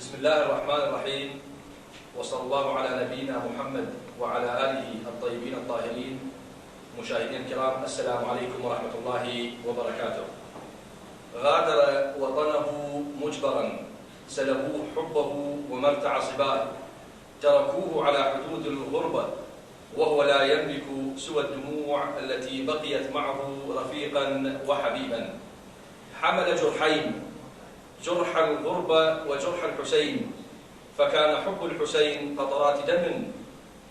بسم الله الرحمن الرحيم، وصلى الله على نبينا محمد وعلى آله الطيبين الطاهرين. مشاهدينا الكرام، السلام عليكم ورحمة الله وبركاته. غادر وطنه مجبرا، سلبوه حبه ومرتع صباه، تركوه على حدود الغربة وهو لا يملك سوى الدموع التي بقيت معه رفيقا وحبيبا. حمل جرحين، جرح الغربة وجرح الحسين، فكان حب الحسين قطرات دم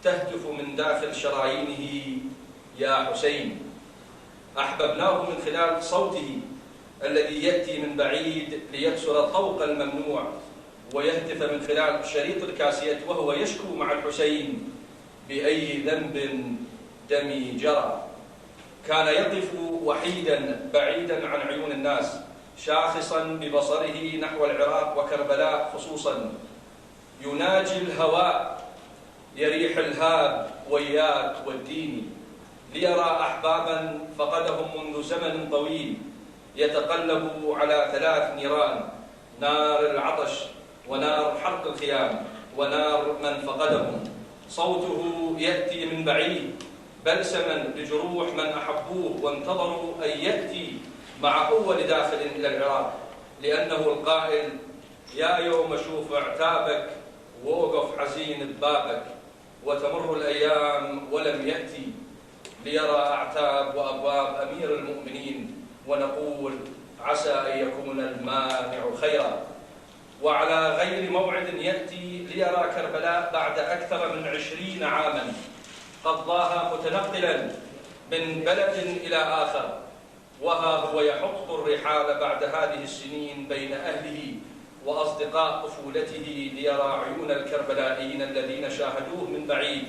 تهتف من داخل شرايينه يا حسين. أحببناه من خلال صوته الذي يأتي من بعيد ليكسر الطوق الممنوع ويهتف من خلال شريط الكاسيت وهو يشكو مع الحسين بأي ذنب دمي جرى. كان يقف وحيدا بعيدا عن عيون الناس، شاخصا ببصره نحو العراق وكربلاء خصوصا، يناجي الهواء يريح الهاب وياك والدين، ليرى أحبابا فقدهم منذ زمن طويل، يتقلب على 3 نيران: نار العطش ونار حرق الخيام ونار من فقدهم. صوته يأتي من بعيد بلسما لجروح من أحبوه وانتظروا أن يأتي مع أول داخل إلى العراق، لأنه القائل: يا يوم أشوف عتابك ووقف حزين ببابك، وتمر الأيام ولم يأتي ليرى أعتاب وأبواب أمير المؤمنين، ونقول عسى أن يكون المانع خيرا. وعلى غير موعد يأتي ليرى كربلاء بعد أكثر من 20 عاما قضاها متنقلا من بلد إلى آخر، وها هو يحط الرحال بعد هذه السنين بين أهله وأصدقاء طفولته ليرى عيون الكربلائيين الذين شاهدوه من بعيد.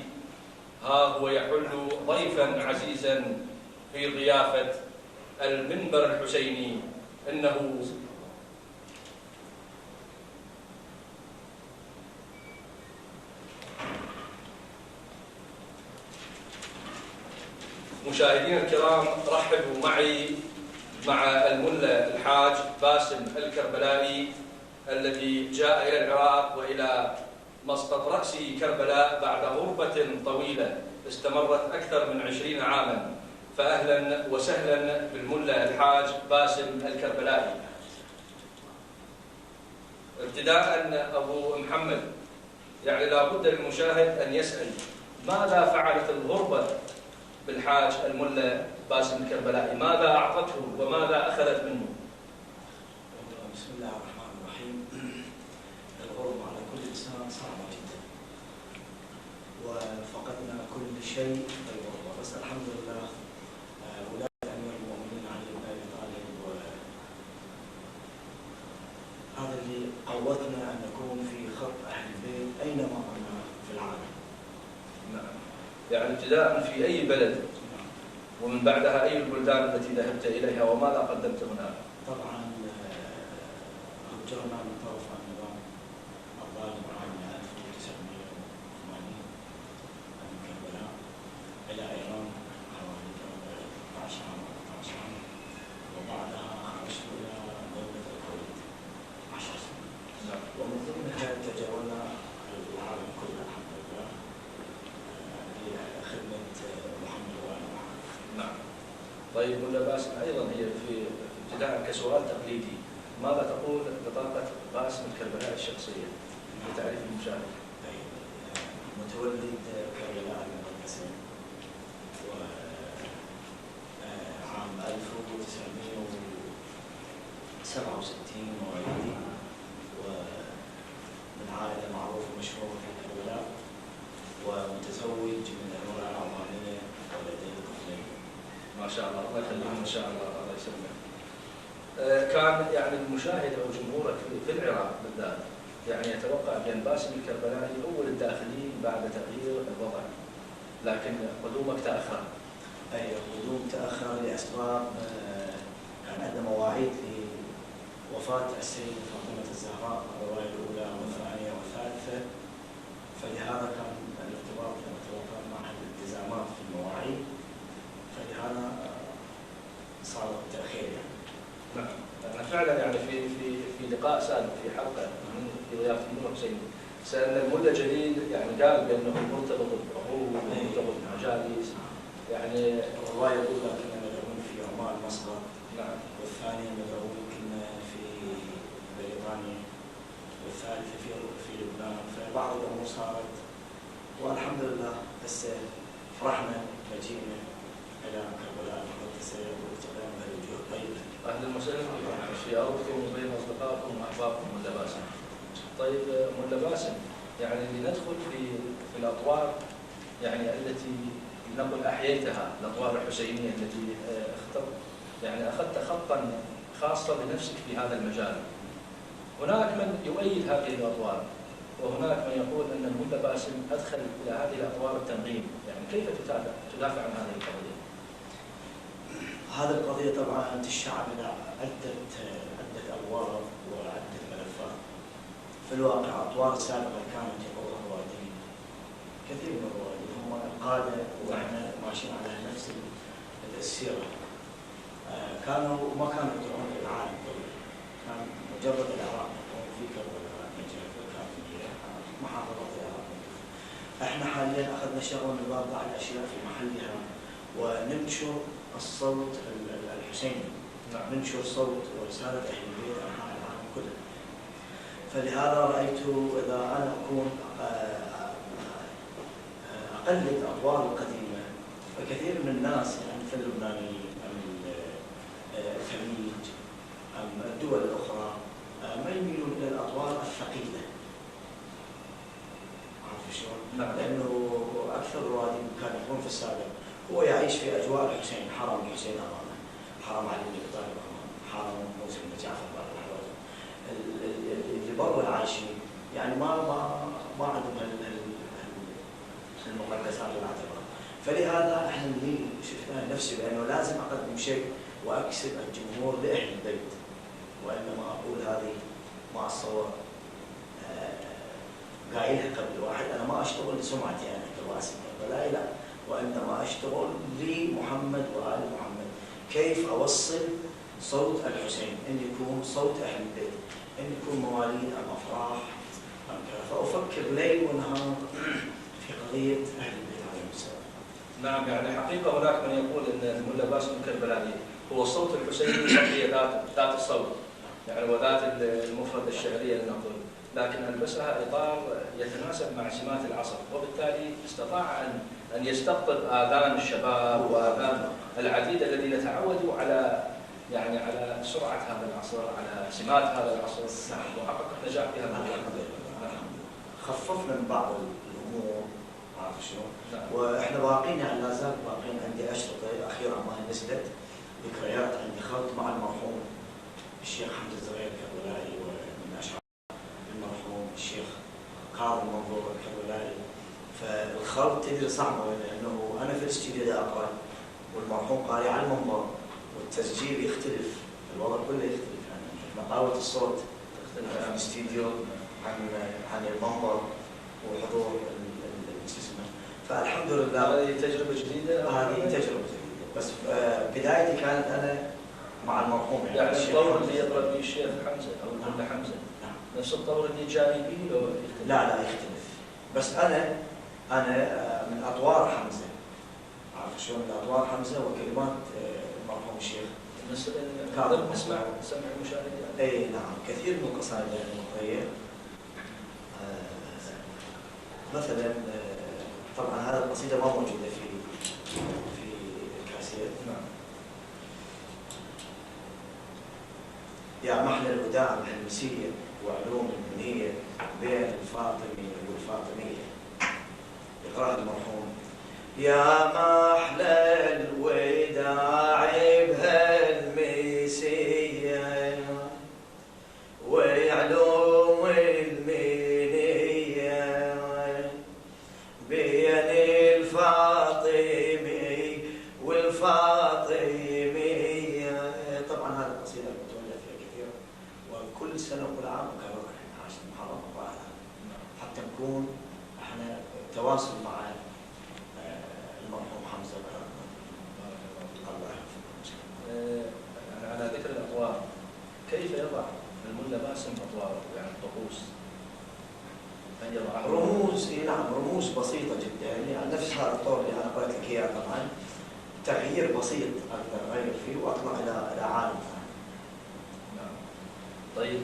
ها هو يحل ضيفا عزيزا في ضيافة المنبر الحسيني. إنه مشاهدينا الكرام، رحبوا معي مع الملا الحاج باسم الكربلائي الذي جاء إلى العراق وإلى مسقط رأس كربلاء بعد غربة طويلة استمرت أكثر من 20 عاما. فأهلا وسهلا بالملا الحاج باسم الكربلائي. ابتداء أبو محمد، يعني لابد للمشاهد أن يسأل: ماذا فعلت الغربة بالحاج الملا باسم الكربلائي؟ ماذا أعطته وماذا أخذت منه؟ بسم الله الرحمن الرحيم. الغربة على كل إنسان صعبة جدا، وفقدنا كل شيء في الغربة، بس الحمد لله ولاية أمير المؤمنين علي بن أبي طالب هذا اللي قوتنا أن نكون في خط أهل البيت أينما كنا في العالم. نعم، يعني ابتداء في أي بلد ومن بعدها أي البلدان التي ذهبت إليها وماذا قدمت هناك؟ طبعا هجرنا من طرف النظام الظالم عام 1980 من كربلاء إلى إيران حوالي 13 عام 14 عام، وبعدها خرجت إلى دولة الكويت 10 سنين. ومن ضمنها تجولنا العالم كله الحمد لله لخدمة محمد وآل محمد. نعم. طيب ملا باسم، أيضا هي في ابتداء كسؤال تقليدي، ماذا تقول بطاقة باسم الكربلائي الشخصية لتعريف المشاهد؟ متولد كربلاء المقدسين، وعام 1967 مواليدي، ومن عائلة معروفة مشهورة في كربلاء، ومتزوج من المرأة العمانية ولدي طفلين. ما شاء الله، الله يخليهم إن شاء الله، الله يسلمك. كان يعني المشاهد أو جمهورك في العراق بالذات يعني يتوقع بأن باسم الكربلائي أول الداخلين بعد تغيير الوضع، لكن قدومك تأخر. أي قدوم تأخر لأسباب، كان عندنا مواعيد لوفاة السيدة فاطمة الزهراء الرواية الأولى والثانية والثالثة، فلهذا كان الارتباط مع الالتزامات في المواعيد، فلهذا صار التأخير يعني. نعم، أنا فعلا يعني في لقاء سابق في حلقة من في ضيافة الملا الحسيني. سألنا الملا جليل يعني قال بأنه مرتبط بعروض ومرتبط بمجالس يعني. والله يقول لك كنا ندعون في عمان مسقط. نعم. والثاني ندعون كنا في بريطانيا. والثالثة في لبنان. فبعض الأمور صارت والحمد لله. هسه فرحنا مجيئنا إلى كربلاء المقدسة والتقينا بهالوجوه الطيبة. أهلا وسهلا في أرضكم وبين أصدقائكم وأحبابكم ملا باسم. طيب ملا باسم، يعني لندخل في الأطوار يعني التي لنقل أحييتها، الأطوار الحسينية التي أخذت خطا خاصا لنفسك في هذا المجال. هناك من يؤيد هذه الأطوار، وهناك من يقول أن الملا باسم أدخل إلى هذه الأطوار التنظيم، يعني كيف تدافع عن هذه القضية؟ هذه القضية طبعا تشعب إلى عدة أبواب وعدة ملفات. في الواقع أطوار سابقة كانت يقولها رواديين، كثير من الرواديين هم قادة وإحنا ماشيين على نفس السيرة. ما كانوا يدعون العالم كله، كان مجرد العراق في كربلاء نجف الكافية محافظة العراق. احنا حاليا اخذنا شغل نضع الاشياء في محلها وننشر الصوت الحسيني. نعم. ننشر صوت ورسالة أهل البيت أنحاء العالم كله. فلهذا رأيت إذا أنا أكون أقلد أطوار القديمة، فكثير من الناس يعني في اللبنانيين الخليج الدول الأخرى ما يميلون إلى الأطوار الثقيلة. عارف شلون؟ نعم. لأنه أكثر الروادي كان يكون في السابق هو يعيش في أجواء الحسين، حرم الحسين أمامه، حرم علي بن أبي طالب أمامه، حرم موسى بن جعفر بعد الحواجب. اللي برا عايشين يعني ما عندهم المقدسات والاعتبار. فلهذا احنا شفنا نفسي بأنه لازم أقدم شيء وأكسب الجمهور لأهل البيت، وإنما أقول هذه ما أتصور قايلها قبل واحد. أنا ما أشتغل لسمعتي أنا كواسم كربلاء، لا، وإنما أشتغل لمحمد وآل محمد. كيف أوصل صوت الحسين، أن يكون صوت أهل البيت، أن يكون مواليد أم أفراح أم كذا. فأفكر ليل ونهار في قضية أهل البيت عليهم السلام. نعم، يعني حقيقة هناك من يقول أن الملا باسم الكربلائي هو الصوت الحسيني هي ذات الصوت، يعني وذات المفردة الشعرية لنقول، لكن ألبسها إطار يتناسب مع سمات العصر، وبالتالي استطاع أن يستقطب آذان الشباب وآذان العديد الذين تعودوا على سرعة هذا العصر، على سمات هذا العصر، وحقق نجاح في هذا المجال. خففنا من بعض الأمور، عارف شلون؟ وإحنا باقين يعني لا زال باقين. عندي أشرطة أخيرا ما نزلت، ذكريات عندي خلط مع المرحوم الشيخ حمد الزغير الكربلائي، ومن أشعار المرحوم الشيخ كاظم منظور الكربلائي. فالخلط تدري صعبة، لأنه أنا في الاستديو أقرأ والمرحوم قارئ على المنبر، والتسجيل يختلف، الوضع كله يختلف. يعني نقاوة الصوت تختلف في الاستديو عن المنبر وحضور الجسم. فالحمد لله هذه تجربة جديدة. هذه تجربة جديدة، بس بدايتي كانت أنا مع المرحوم. يعني الطور اللي يقرأ به الشيخ حمزة أو الملا حمزة نفس الطور اللي جاني به لو يختلف؟ لا يختلف. بس أنا من أطوار حمزة، عارف شلون؟ من أطوار حمزة وكلمات المرحوم الشيخ. نقدر نسمع المشاهد يعني. أي نعم، كثير من القصائد المطرية. مثلا طبعا هذه القصيدة ما موجودة في الكاسيت. نعم. يا محلى الوداع الهندسية وعلوم البنية بين الفاطمي والفاطمية. يقرأ المرحوم: يا محلى الوداع بهالميسية وعلوم المنية بين الفاطمي والفاطمية. طبعا هذه القصيدة متولى فيها كثير، وكل سنة وكل عام نكررها احنا عشان محرم الله، حتى نكون احنا تواصل مع المرحوم حمزة. الله يحفظه. على ذكر الأطوار، كيف يضع الملا باسم أطواره، يعني الطقوس هي ضعها؟ رموز، نعم، رموز بسيطة جدا، يعني نفس هذا الطور اللي أنا قلت لك إياه طبعا، تغيير بسيط أقدر أغير فيه وأطلع إلى عالم ثاني. نعم. طيب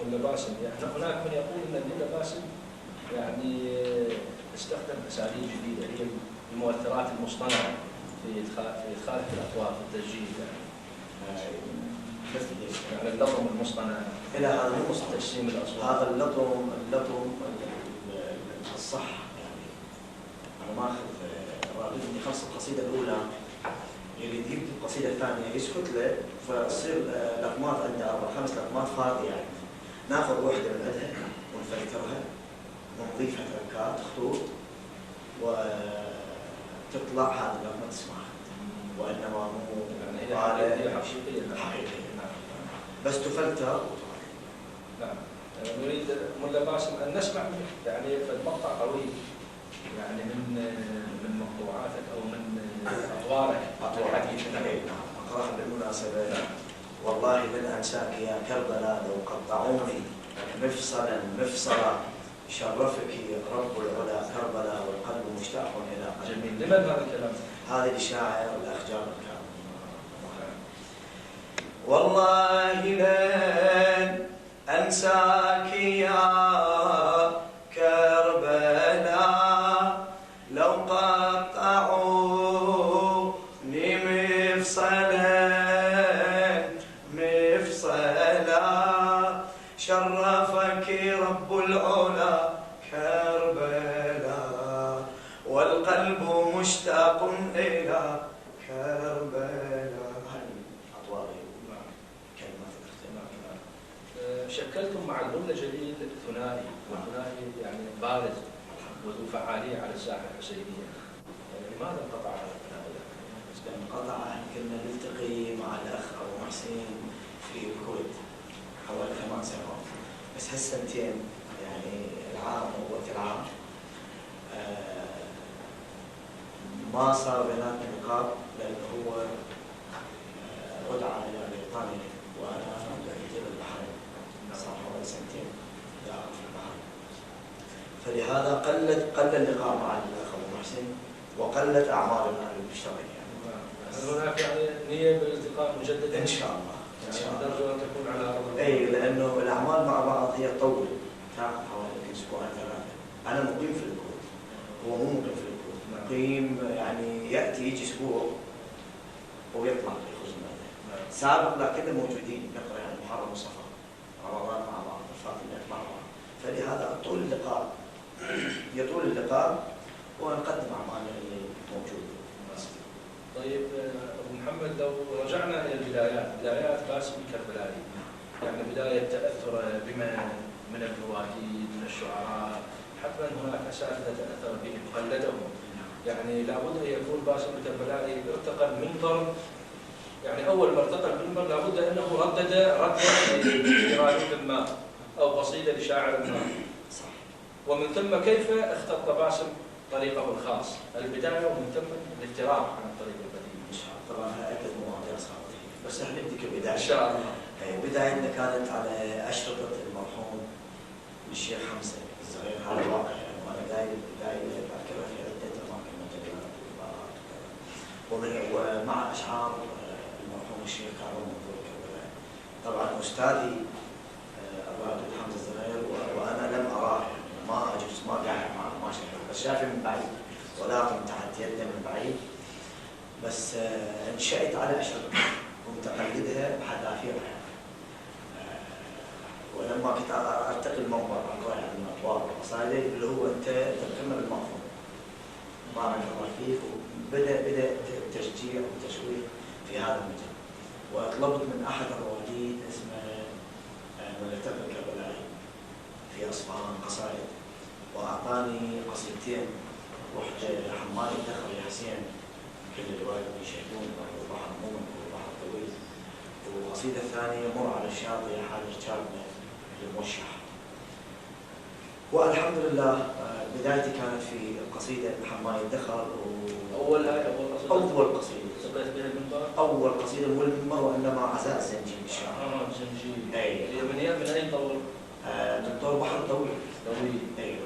ملا باسم، يعني هناك من يقول أن ملا باسم يعني استخدم أساليب جديدة هي المؤثرات المصطنعة في إدخال الأصوات في التسجيل، يعني اللطم المصطنع إلى هذا مو تجسيم الأصوات. هذا اللطم الصح، يعني أنا ما أخذ الراغب إني خلص القصيدة الأولى يريد يبدأ القصيدة الثانية يسكت له فتصير لقمات عنده 4-5 لقمات فاضية، يعني ناخذ واحدة من عندها ونفلترها ونضيفها تركات خطوط وتطلع هذه اللقمة تسمعها، وإنما مو يعني هي حقيقية. بس تفلتر. نعم. نريد ملا باسم أن نسمع يعني مقطع قوي يعني من مقطوعاتك أو من أطوارك الحديثة. نعم، أقرأها بالمناسبة. نعم. والله من أنساك يا كربلاء لو قطعوني مفصلا شرفك رب العلا كربلاء والقلب مشتاق إلى قلب. جميل. لمن هذا الكلام؟ هذا الشاعر الأخجار الكامل. والله لن أنساك يا كربلاء لو قطعوني مفصلا شرفك رب العلا كربلاء والقلب مشتاق إلى كربلاء. شكلتم مع الملا جليل ثنائي، والثنائي يعني بارز وذو فعالية على الساحة الحسينية. لماذا انقطع هذا الثنائي؟ انقطع، كنا نلتقي مع الأخ أبو محسن في الكويت حوالي 8 سنوات، بس هالسنتين يعني العام ووقت العام ما صار بيناتنا لقاء، لأنه هو ودعا إلى بريطانيا وأنا بعيد إلى البحرين، صار حوالي 2 سنين داخل في البحر، فلهذا قل اللقاء مع الأخ أبو محسن وقلت أعمالنا المشتركة. هل هناك يعني نية بالالتقاء مجددا؟ إن شاء الله. إن شاء الله. نرجو أن تكون على أرض. أي، لأنه الأعمال مع بعض هي تطول، تأخذ حوالي 2 أسبوعين 3. أنا مقيم في الكويت، هو مو مقيم في الكويت، مقيم يعني يأتي يجي أسبوع ويطلع يخرج من هذا. سابق لكننا موجودين نقرأ يعني محرم وصفر رمضان مع بعض، الفاطميات مع بعض، فلهذا يطول اللقاء ونقدم أعمالنا اللي موجودة. طيب أبو محمد، لو رجعنا إلى بدايات باسم الكربلائي، يعني بداية تأثر بما من الرواتين من الشعراء، حتما هناك أساتذة تأثر بهم قلدهم، يعني لابد أن يكون باسم الكربلائي ارتقى المنبر، يعني أول ما ارتقى المنبر لابد أنه ردد لإرادة ما أو قصيدة لشاعر ما. صح. ومن ثم كيف اختط باسم طريقه الخاص، البداية ومن ثم الافتراق عن الطريق القديم. إن شاء الله. طبعا أكد مواضيع صارت فيه، بس احنا نبدأ كبداية. إن شاء الله. بدايتنا كانت على أشرطة المرحوم الشيخ حمزة الصغير، هذا واقع يعني، وأنا دايما أذكره في عدة أماكن مجلات ومع أشعار المرحوم الشيخ كارون منظور الكربلائي. طبعا أستاذي الراجل حمزة الصغير وأنا لم أراه، يعني ما أجلس ما قاعد معه ما شفته، بس شافه من بعيد ولكن تحت يده من بعيد. بس انشأت على أشرطة كنت أقلدها بحذافيرها، ولما كنت أرتقي المنبر أقرأ يعني الأطوار والقصائد اللي هو أنت تكمل المفهوم بارك الله فيك، وبدأ تشجيع وتشويق في هذا المجال. وطلبت من أحد الرواديد اسمه ملتقى الكربلائي في أصفهان قصائد، وأعطاني قصيدتين، واحدة حمال الدخل يا حسين كل الوالد يشهدون البحر عموما والبحر طويل، والقصيدة الثانية مر على الشاطئ حال رجالنا الموشح. والحمد لله بدايتي كانت في القصيدة حمال الدخل. أول قصيدة سقيت بها المنبر. أول قصيدة مو المنبر وإنما عزاء الزنجي بالشعر. الزنجي. أي. من أين طور؟ دكتور بحر طويل.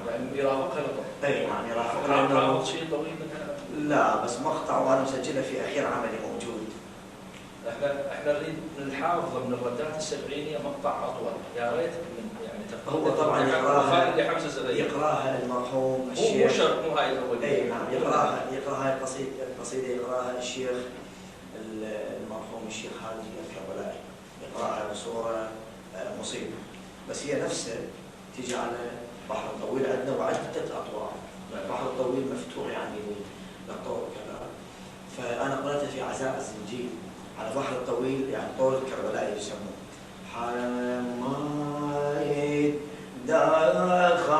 يعني يرافقها لطف. نعم يرافقها. حافظ شيء طويل منها؟ لا بس مقطع وانا مسجله في اخير عملي موجود. احنا نريد نحافظ من الردات السبعينيه مقطع اطول، يا ريت يعني هو طبعا يقراها المرحوم الشيخ. مو هاي الاول. نعم يقراها القصيده يقراها الشيخ المرحوم الشيخ هادي الكربلائي، يقراها بصوره مصيبه، بس هي نفسها تيجي على بحر الطويل. عندنا وعدة اطوار، بحر الطويل مفتوح يعني للطور كذا، فانا قرأتها في عزاء الزنجيل على بحر الطويل، يعني طور الكربلائي يسموه حمايد داخل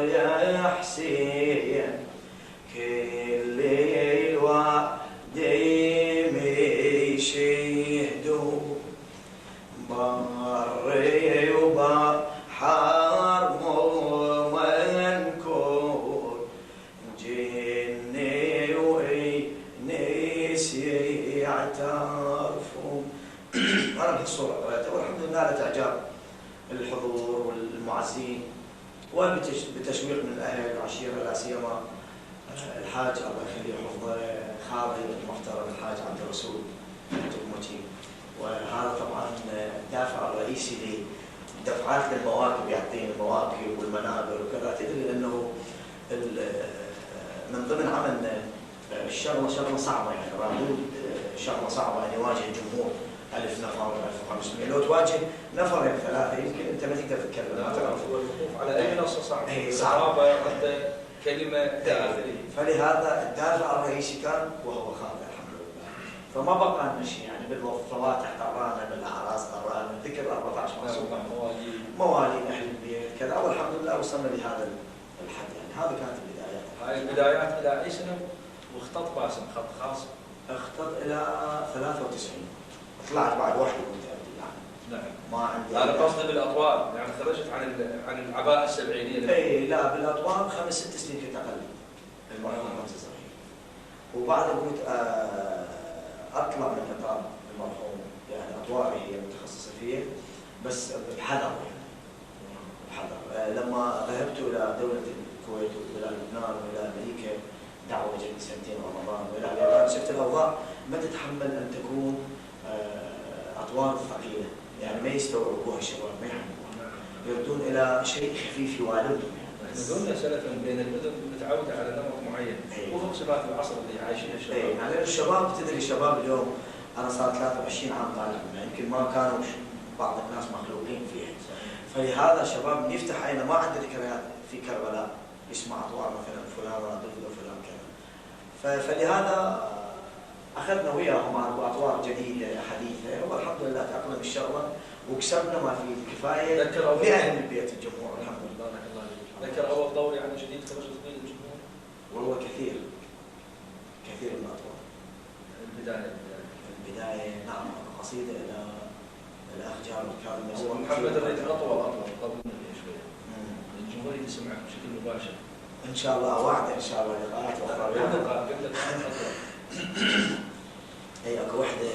يا حسين كل الوعد يشهدوا بري وبحر منكور جني وإنس يعترفوا. أنا بهالصورة قرأتها والحمد لله على إعجاب الحضور والمعزين وبتشويق من الأهل والعشيرة، لا سيما الحاج الله يخليه حفظه خالي المحترم الحاج عبد الرسول تقمتي، وهذا طبعا الدافع الرئيسي لدفعات المواكب، يعطيني المواكب والمنابر وكذا. تدري انه من ضمن عملنا شغله صعبه، يعني رامود شغله صعبه ان يواجه جمهور 1000 نفر 1500. لو تواجه نفرين ثلاثه يمكن انت ما تقدر تتكلم. الوقوف على اي منصه صعب. صعبه كلمه داخليه. فلهذا الدافع الرئيسي كان وهو خالد الحمد لله. فما بقى لنا شيء يعني بالفواتح قرانا، بالاعراس قرانا، ذكر 14 معصوم مواليد اهل البيت كذا، والحمد لله وصلنا لهذا الحد. يعني هذه كانت البدايات. هاي البدايات الى اي سنه؟ واختط باسم خط خاص؟ اختط الى 93. طلعت بعد وحده كنت ابدي يعني. نعم. ما عندي. انا قصدي بالاطوال، يعني خرجت عن العباءه السبعينيه. اي لا بالاطوال 5-6 سنين كنت اقل. المرحوم 5 صغير. وبعد قلت اطلع من اطار المرحوم، يعني اطواري هي متخصصه فيه بس بحذر يعني. بحذر. لما ذهبت الى دوله الكويت والى لبنان والى امريكا دعوه جت 2 رمضان والى اليابان، شفت الاوضاع ما تتحمل ان تكون اطوار ثقيله، يعني ما يستوعبوها الشباب، ما يحملوها، يردون الى شيء خفيف يوالدهم. قلنا سلفا بين المدن متعوده على نمط معين، وفق صفات العصر اللي عايشينه الشباب. يعني الشباب تدري الشباب اليوم انا صار 23 عام طالع منها، يمكن ما كانوا بعض الناس مخلوقين فيها. فلهذا الشباب يفتح عينه ما عنده ذكريات في كربلاء، يسمع اطوار مثلا فلان رادف وفلان كذا. فلهذا اخذنا وياهم على اطوار جديده حديثه، والحمد لله تاقلم الشغله وكسبنا ما فيه الكفايه لاهل البيت الجمهور الحمد لله. ذكر اول دوري عن جديد خرج تقييد الجمهور؟ والله كثير من الاطوار. البدايه نعم، قصيده الى الاخ جابر الكاظمي. هو محمد الريد اطول قبل مني شويه. الجمهور يسمعك بشكل مباشر. ان شاء الله وعد ان شاء الله لقاءات اخرى. قبل اطول. اي اكو وحده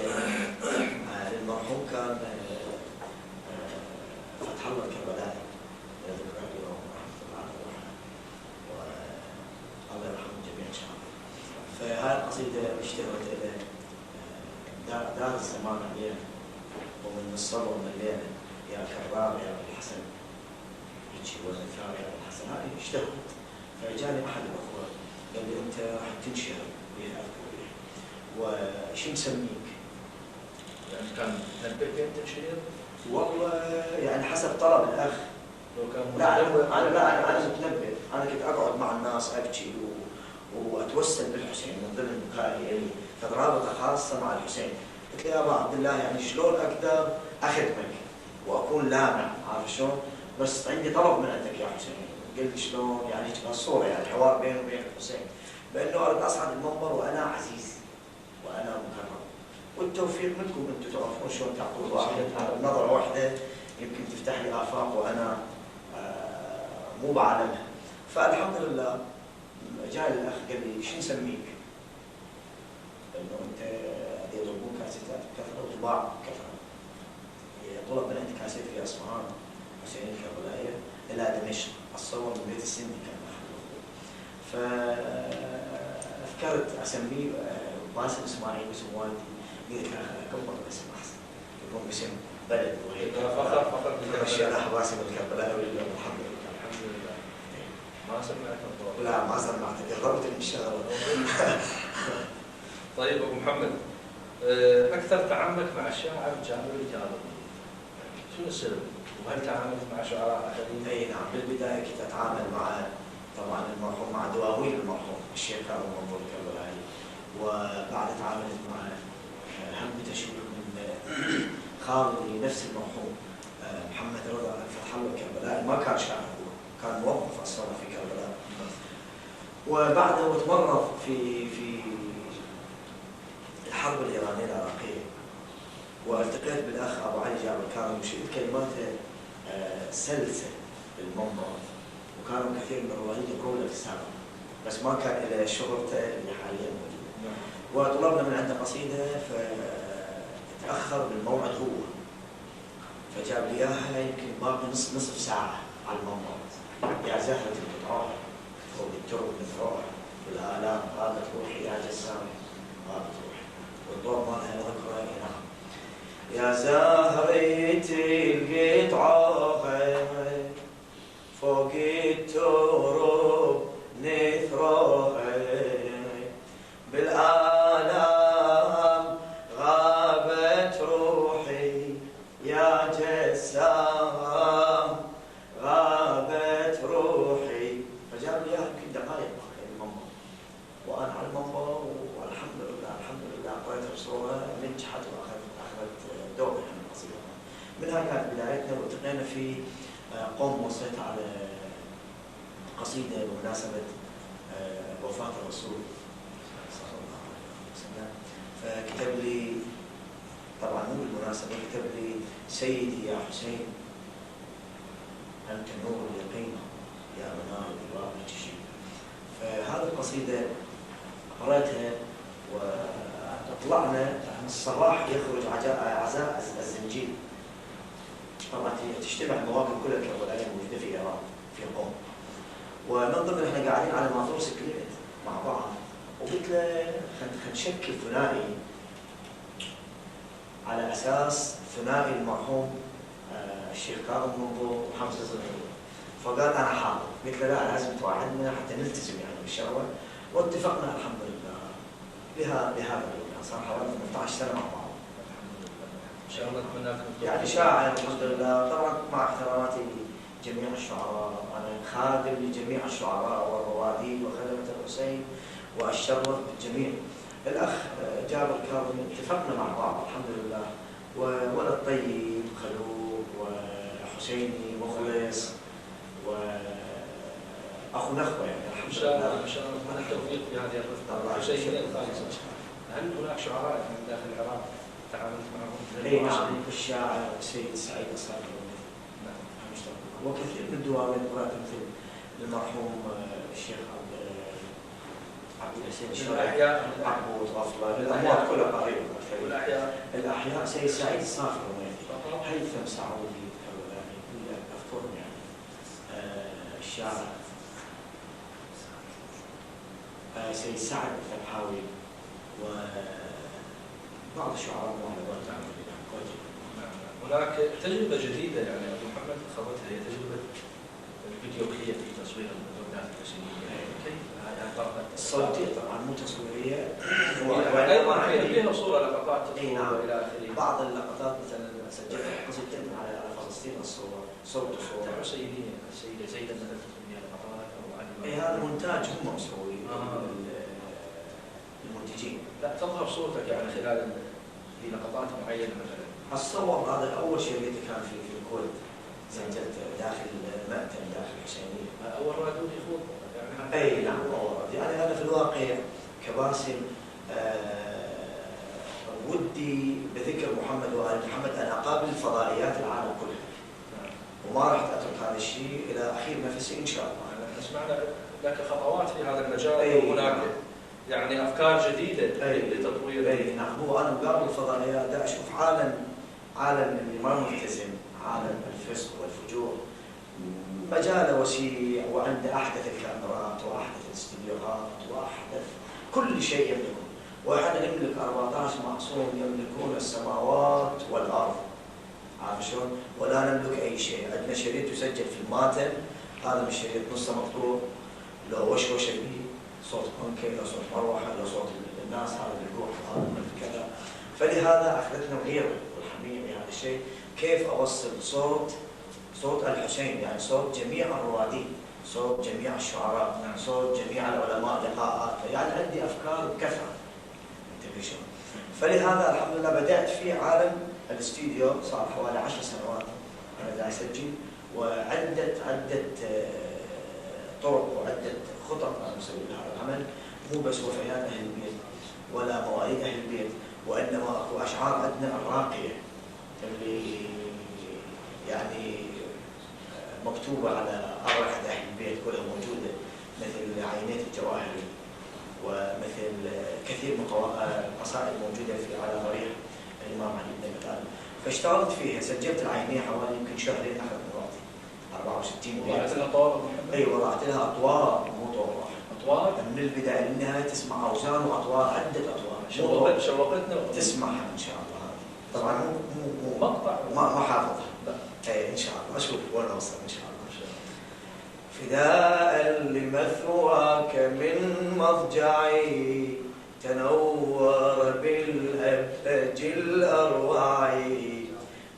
للمرحوم كان فتح الله الكربلائي ذكرى اليوم رحمه الله والله يرحم الجميع ان شاء الله. فهاي القصيده اشتهرت الى دار الزمان علينا ومن الصبر ملينا يا كرار يا ابو الحسن هيك والذكار يا ابو الحسن. هذه اشتهرت، فجاني احد الاخوه قال لي انت راح تنشهر بها وش نسميك؟ يعني كان نبه بين تنشير؟ والله يعني حسب طلب الاخ. لو كان انا متنبه، انا كنت اقعد مع الناس ابكي واتوسل بالحسين من ضمن بكائي لي، فرابطه خاصه مع الحسين. قلت له يا ابا عبد الله يعني شلون اقدر اخدمك واكون لامع، عارف شلون؟ بس عندي طلب من عندك يا حسين. قال لي شلون؟ يعني الصوره يعني حوار بيني وبين الحسين بانه اريد اصعد المنبر وانا عزيز وانا مكرم، والتوفيق منكم انتم تعرفون شلون تعطوا الواحد على نظره واحده يمكن تفتح لي افاق وانا مو بعالمها. فالحمد لله جاء الاخ قال لي شو نسميك؟ انه انت يضربون كاسيتات بكثره وطباع بكثره. طلب من عندي كاسيت في اصفهان الحسينيه الكربلائيه الى دمشق، اتصور من بيت السندي كان محله. ففكرت اسميه باسم اسماعيل باسم والدي، قلت اكبر الاسم احسن، يكون اسم بلد وهيك. فخر الشيخ باسم الكربلائي ولله الحمد لله. الحمد لله. ما سمعت الضوء. لا ما سمعت، قربت ان شاء الله. طيب ابو محمد، اكثر تعاملك مع الشاعر جابر الجابري، شنو السبب؟ وهل تعاملت مع شعراء اخرين؟ اي نعم، بالبدايه كنت اتعامل مع طبعا المرحوم، مع دواوين المرحوم الشيخ كاظم منظور الكربلائي، وبعد تعاملت مع هم بتشويق من خالي نفس المرحوم محمد رضا فتح الله الكربلائي. ما كان شاعر هو، كان موظف اصلا في كربلاء. وبعده تمرض في الحرب الايرانيه العراقيه، والتقيت بالاخ ابو علي جابر كاظم، وشفت كلماته سلسه بالمنبر، وكانوا كثير من الروايين يقرون له في السابق، بس ما كان له شهرته اللي حاليا موجوده. وطلبنا من عنده قصيده، فتاخر بالموعد هو، فجاب لي اياها يمكن باقي نصف ساعه على المنبر. يا زهره البطاح فوق الترب مذروح، والالام غابت روحي يا جسام غابت روحي، والضوء مالها ذكرى نعم. يا زهرة القطعة فوق الترب نثرها، بالآلام غابت روحي يا جسام غابت روحي. فجاب لي اياها يمكن دقائق المنبر، وانا على المنبر، والحمد لله الحمد لله قريتها بصوره نجحت واخذت دور من القصيده. منها كانت بدايتنا، والتقينا في قوم وصيت على قصيده بمناسبه وفاه الرسول صلى الله عليه وسلم، فكتب لي طبعا مو بالمناسبه، كتب لي سيدي يا حسين انت نور اليقين يا منار الإبراء تشيب. فهذه القصيده قرأتها وطلعنا الصباح يخرج عزاء الزنجيل. طبعا تجتمع المواقف كلها الكربلائيه الموجوده في ايران في قوم، ومن ضمن احنا قاعدين على ماتور سكليت مع بعض، وقلت له خلينا نشكل ثنائي على اساس ثنائي المرحوم الشيخ كاظم منظور وحمزه الزغيري. فقال انا حاضر، قلت له لا لازم توعدنا حتى نلتزم يعني بالشروه، واتفقنا الحمد لله بهذا اليوم. صار حوالي 18 سنه مع بعض. ان شاء الله اتمنى لكم يعني شاعر الحمد لله، طبعا مع احتراماتي لجميع الشعراء، انا خادم لجميع الشعراء والرواديد وخدمه الحسين، واشرف بالجميع. الاخ جابر كاظم اتفقنا مع بعض الحمد لله، وولد طيب خلوق وحسيني مخلص واخو نخوه يعني الحمد لله. ان شاء الله اتمنى التوفيق في هذه الرفقه. حسين الخالص، هل هناك شعراء من داخل العراق تعاملت معهم؟ اي نعم، الشاعر السيد سعيد الصادق وكثير من الدواوين قرأت مثل المرحوم الشيخ عبد الحسين الشرعي، عبود غفله، الاموات كلها قريبه. الاحياء سيد سعيد الصافي هيثم سعودي الكربلائي اذكرهم يعني، الشاعر سيد سعد الفرحاوي، وبعض الشعراء المعلمات تعمل هناك تجربة جديدة يعني أبو محمد أخذتها، هي تجربة الفيديو كليب في تصوير الموجودات الحسينية. كيف الصوتية طبعا مو تصويرية، أيضا فيها صورة لقطات نعم. إلى آخره. بعض اللقطات مثلا سجلت قصيدتين على فلسطين الصور صوت وصورة. الحسينية السيدة زينب مثلا فيها لقطات أو علي. هذا مونتاج هم مسوي المنتجين. لا تظهر صورتك يعني خلال في لقطات معينة مثلا. الصور هذا أول شيء اللي كان في الكويت، سجلت داخل مأتم داخل الحسينية. أول راديو يخوض يعني. أي نعم أول يعني أنا في الواقع كباسم ودي بذكر محمد وآل محمد أن أقابل فضائيات العالم كلها. وما راح أترك هذا الشيء إلى أخير نفسي إن شاء الله. سمعنا لك خطوات في هذا المجال وهناك يعني أفكار جديدة لتطوير. نعم، هو أنا مقابل الفضائيات دا أشوف عالم عالم اللي ما ملتزم، عالم الفسق والفجور، مجاله وسيع وعنده احدث الكاميرات واحدث الاستديوهات واحدث كل شيء يملكه. واحنا نملك 14 معصوم يملكون السماوات والارض، عارف شلون؟ ولا نملك اي شيء. عندنا شريط يسجل في الماتن، هذا من الشريط نصه مقطوع، لو وشوشه به صوت بنكي، لو صوت مروحه، لو صوت الناس هذا بيروح وهذا كذا. فلهذا اخذتنا الغيره والحميه بهذا الشيء، كيف اوصل صوت الحسين، يعني صوت جميع الروادين، صوت جميع الشعراء، صوت جميع العلماء لقاءات، يعني عندي افكار بكثره. انت شلون؟ فلهذا الحمد لله بدات في عالم الاستديو، صار حوالي 10 سنوات انا دا اسجل، وعده طرق وعده خطط انا مسوي لهذا العمل، مو بس وفيات اهل البيت ولا مواليد اهل البيت، وانما اكو اشعار عندنا الراقيه اللي يعني مكتوبه على ارحه اهل البيت كلها موجوده، مثل عينيه الجواهري، ومثل كثير من قصائد موجوده في على ضريح الامام علي بن ابي طالب. فاشتغلت فيها، سجلت العينيه حوالي يمكن شهرين اخذ من وقتي، 64 بيت. وضعت لها طور؟ اي وضعت لها اطوار، مو طور واحد. اطوار؟ من البدايه للنهايه تسمع اوزان واطوار، عده اطوار. شوقتنا تسمعها ان شاء الله. هذه طبعا مو مقطع، ما حافظها. اي ان شاء الله اشوف وين اوصل ان شاء الله. فداء لمثواك من مضجعي، تنور بالأبهج الأروع،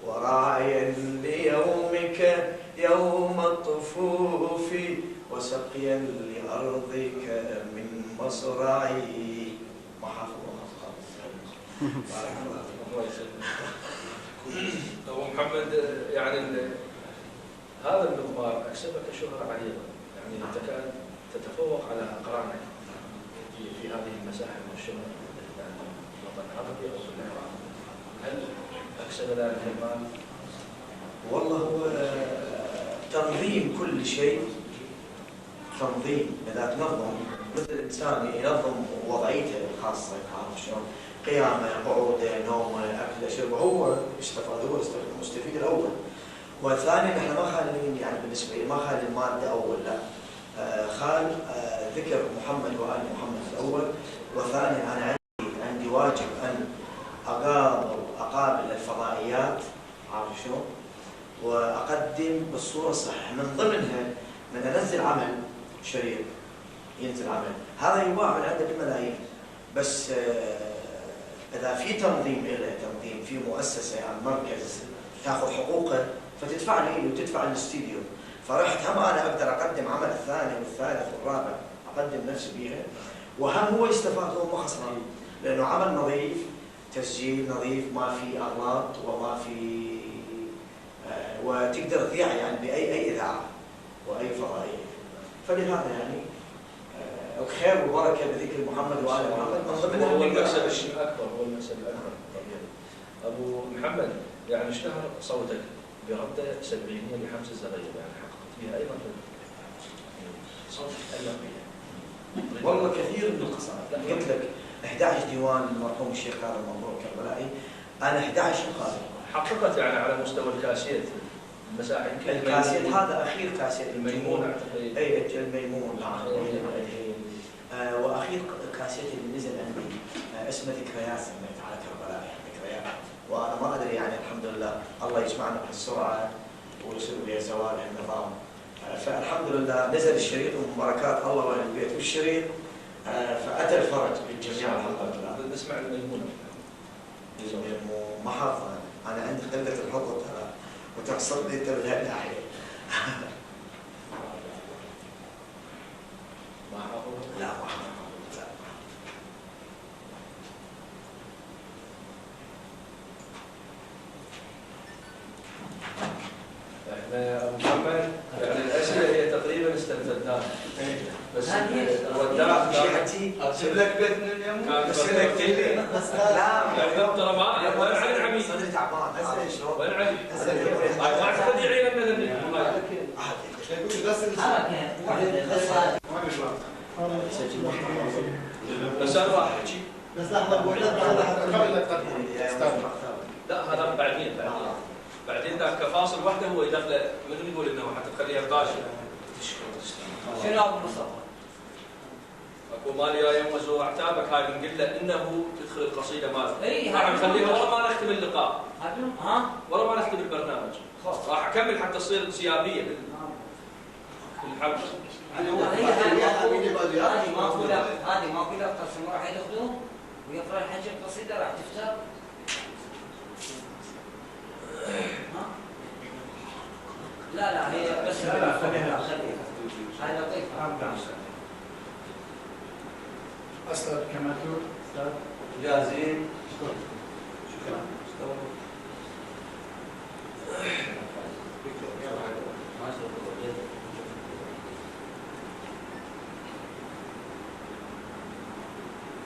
وراعيا ليومك يوم الطفوف، وسقيا لأرضك من مصرعي. ما حافظها خالص. بارك الله فيك. أبو محمد، يعني هذا المضمار أكسبك شهرة عريضة، يعني أنت تتفوق على أقرانك في هذه المساحة والشهرة في الوطن العربي أو في العراق. هل أكسب ذلك المال؟ والله هو تنظيم كل شيء، تنظيم. إذا تنظم مثل الإنسان ينظم وضعيته الخاصة، عارف شلون؟ قيامه، قعوده، نومه، أكله، شربه، هو استفاد، هو المستفيد الأول. والثاني نحن ما خالين، يعني بالنسبه لي ما خالي الماده اول، لا، خال ذكر محمد وال محمد الاول. وثاني انا عندي واجب ان اقابل الفضائيات، عارف شلون؟ واقدم بالصوره الصحيحه. من ضمنها من انزل عمل شريط، ينزل عمل هذا يباع من عنده بالملايين، بس اذا في تنظيم له، تنظيم في مؤسسه يعني مركز تاخذ حقوقه فتدفع لي وتدفع للاستديو، فرحت هم انا اقدر اقدم عمل الثاني والثالث والرابع، اقدم نفسي بيها، وهم هو يستفاد، هو ما خسران، لانه عمل نظيف، تسجيل نظيف، ما في اغلاط وما في وتقدر تذيع يعني باي اذاعه واي فضائيه. فلهذا يعني الخير والبركه بذكر محمد وال محمد من ضمنها. هو المكسب الاكبر، هو المكسب الاكبر. ابو محمد، يعني اشتهر صوتك برده سبعينيه لحمزه الزغير، يعني حققت فيها ايضا صوتك ايضا بها. والله كثير من القصائد، قلت لك 11 ديوان المرحوم الشيخ هذا المنظور الكربلائي، انا 11 قارئ. حققت يعني على مستوى الكاسيت المساحه يمكن الكاسيت هذا اخير كاسيت الميمون اعتقد. اي الميمون، نعم. واخير كاسيت اللي نزل عندي اسمه ذكريات، سميت على كربلاء، ذكريات. وانا ما ادري يعني الحمد لله الله يجمعنا بهالسرعه ويصير بها زوال النظام. فالحمد لله نزل الشريط ومن بركات الله واهل البيت والشريط، فاتى الفرج بالجميع الحمد لله. نسمع الميمونه. ما حافظ انا عندي قله الحفظ ترى، وتقصدني انت بهالناحيه. ما حافظ؟ لا ما حافظ. احنا ابو محمد يعني الاسئله هي تقريبا استنفدناها، بس الوداع شيحتي ارسل لك بيت من اليوم ارسل لك تيلي. لا ترى ما وين علي عمي؟ صدري تعبان. شلون؟ وين علي؟ ما اعتقد يعين لنا بس انا راح احكي. بس لحظه قبل لا تقدم لا هذا بعدين بعدين ذاك كفاصل واحده هو يدخله من يقول انه حتى تخليها طاشة. شنو ابو مصطفى؟ اكو مالي يا يوم وزور اعتابك هاي بنقول له انه يدخل القصيده مالته. اي راح نخليها ورا ما نختم اللقاء. ها؟ ورا ما نختم البرنامج. راح اكمل حتى تصير سيابيه بالحبس. هذه ماكو لا قسم راح ياخذوه ويقرا الحج القصيده راح تفتر. لا هي بس خليها هاي لطيفه. أستاذ كماتور أستاذ جاهزين؟ شكرا.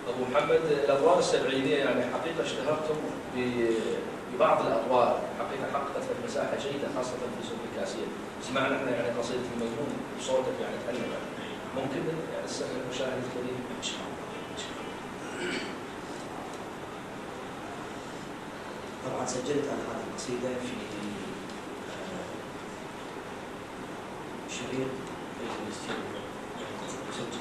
ابو محمد الادوار السبعينيه يعني حقيقه اشتهرتم ببعض الادوار، حقيقه حققت لك مساحه جيده خاصه في سوق الكاسيه. سمعنا احنا يعني قصيده المجنون بصوتك يعني تألق. ممكن يعني السمع المشاهد الكريم ان شاء الله. طبعا سجلت انا هذه القصيده في شريط الاستوديو مسجل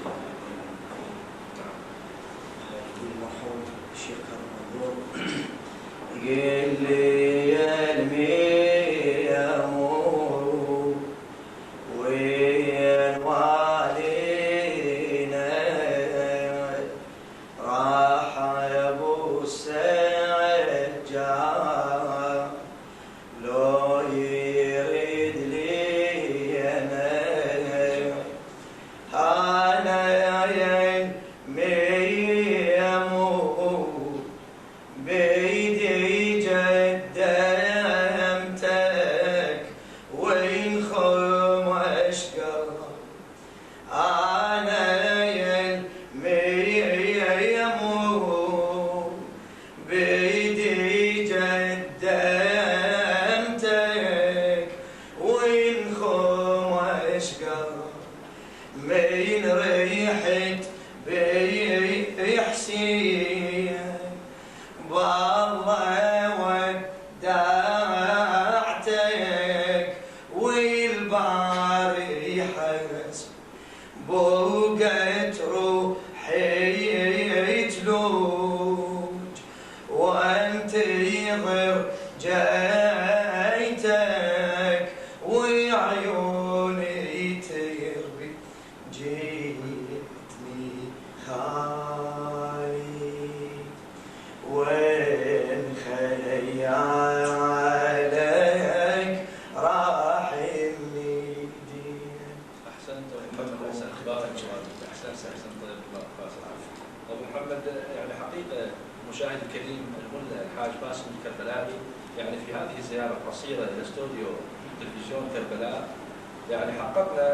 المرحوم الشيخ كرم منظور. قل لي يا الميمون وين والينا راح ابو السجاد لو يريد لي انا يا ميمون بيدي قدمتك وين خمشقر انا يا ميمون بيدي قدمتك وين خمشقر من ريحت بيحسين والله ودعتك والباري حس بوقت روحي تلوج وانتظر جايتك وعيوني تربي جيتني خايف وين خيالك راح يميدين. احسنت ابو محمد، احسنت بارك الله فيك. احسنت طيب الله فاصل عافيه. ابو محمد يعني حقيقه المشاهد الكريم الملا الحاج باسم الكربلائي يعني في هذه الزياره القصيره الى استوديو تلفزيون كربلاء يعني حققنا،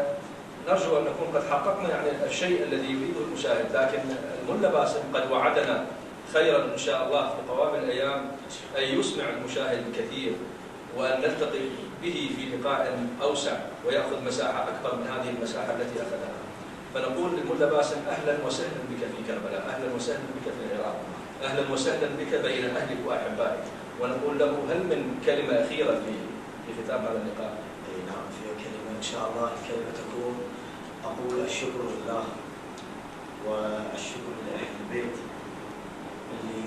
نرجو ان نكون قد حققنا يعني الشيء الذي يريده المشاهد، لكن الملا باسم قد وعدنا خيرا ان شاء الله في قوام الايام ان يسمع المشاهد الكثير وان نلتقي به في لقاء اوسع وياخذ مساحه اكبر من هذه المساحه التي اخذها. فنقول للملا باسم اهلا وسهلا بك في كربلاء، اهلا وسهلا بك في العراق، اهلا وسهلا بك بين اهلك واحبائك، ونقول له هل من كلمه اخيره في ختام هذا اللقاء؟ نعم في كلمه ان شاء الله. الكلمه تكون اقول الشكر لله والشكر لاهل البيت اللي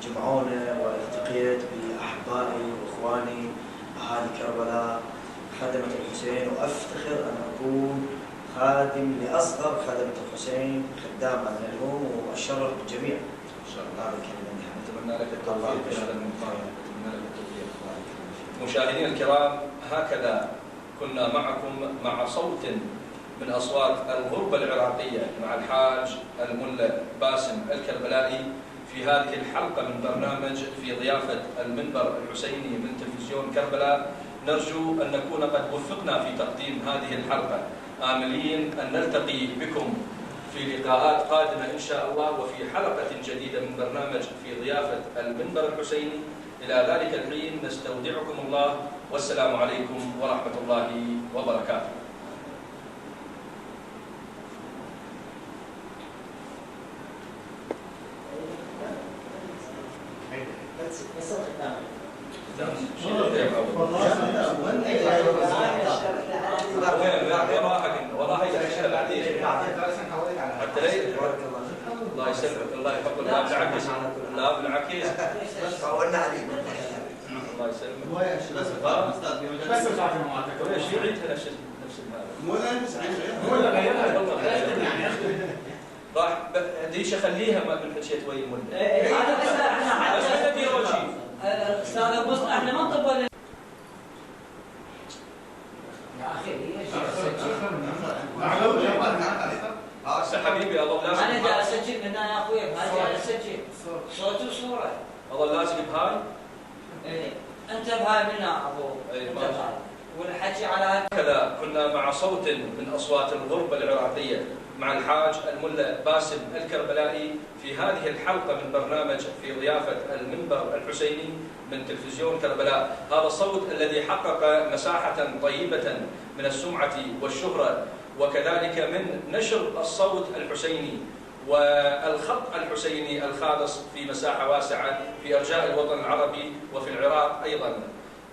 جمعونا والتقيت باحبائي واخواني اهالي كربلاء خدمه الحسين، وافتخر ان اكون خادم لاصغر خدمه الحسين، خدام هذا اليوم، واشرف بالجميع ان شاء الله. هذا الكلمه نتمنى لك التوفيق في هذا المقام. نتمنى لك التوفيق. مشاهدينا الكرام، هكذا كنا معكم مع صوت من اصوات الغربه العراقيه مع الحاج الملا باسم الكربلائي في هذه الحلقه من برنامج في ضيافه المنبر الحسيني من تلفزيون كربلاء. نرجو ان نكون قد وفقنا في تقديم هذه الحلقه، آملين ان نلتقي بكم في لقاءات قادمه ان شاء الله وفي حلقه جديده من برنامج في ضيافه المنبر الحسيني. الى ذلك الحين نستودعكم الله، والسلام عليكم ورحمه الله وبركاته. بس الختام الله يسلمك الله يحفظك. لا بالعكس لا بالعكس قولنا عليك الله يسلمك. بس بتاعت المعتكف ليش يعيدها نفس راح ليش اخليها ما بالحكيت ويا المله. احنا بدي اول شيء استاذ ابو احنا ما نطبل يا اخي هسه حبيبي اظل لازم انا جاي اسجل من هنا يا اخوي ما جاي اسجل صوت وصوره اظل لازم بهاي. ايه انت بهاي منا ابو اي انت بهاي والحكي على هكذا كنا مع صوت من اصوات الغربه العراقيه مع الحاج الملا باسم الكربلائي في هذه الحلقه من برنامج في ضيافه المنبر الحسيني من تلفزيون كربلاء. هذا الصوت الذي حقق مساحه طيبه من السمعه والشهره وكذلك من نشر الصوت الحسيني والخط الحسيني الخالص في مساحه واسعه في ارجاء الوطن العربي وفي العراق ايضا.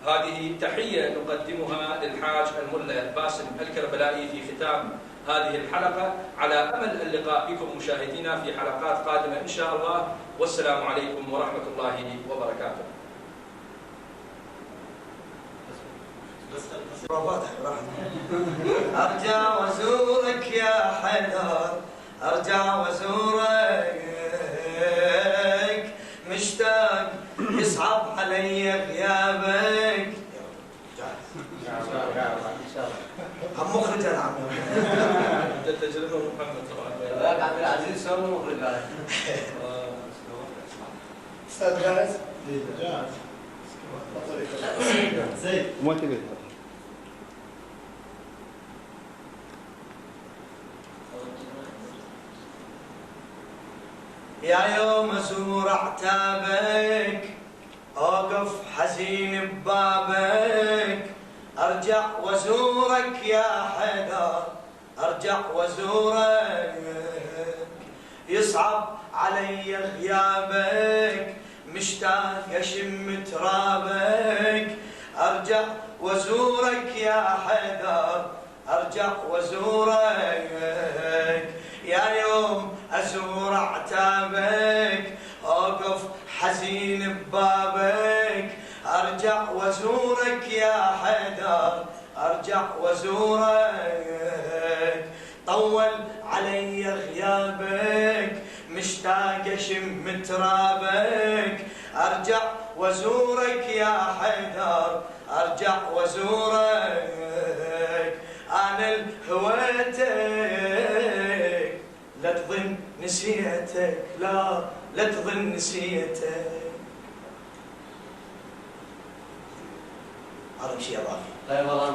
هذه تحيه نقدمها للحاج الملا باسم الكربلائي في ختام هذه الحلقه، على امل اللقاء بكم مشاهدينا في حلقات قادمه ان شاء الله، والسلام عليكم ورحمه الله وبركاته. ارجع وازورك يا حيدر، ارجع وازورك، مشتاق يصعب علي غيابك. هم مخرج انا عم تجربه محمد طبعا. لا عبد العزيز سوى مخرج استاذ جاهز؟ جاهز زين وما تقدر يا يوم ازور عتابك، اوقف حزين ببابك، ارجع وازورك يا حيدر، ارجع وازورك، يصعب علي غيابك، مشتاق اشم ترابك، ارجع وازورك يا حيدر، ارجع وازورك، يا يوم ازور عتابك، اوقف حزين ببابك، ارجع وازورك يا حيدر، ارجع وازورك، طول علي غيابك، مشتاق اشم ترابك، ارجع وازورك يا حيدر، ارجع وازورك، انا الهويتك لا تظن نسيتك، لا تظن نسيتك. هذا شيء اضافي. طيب والله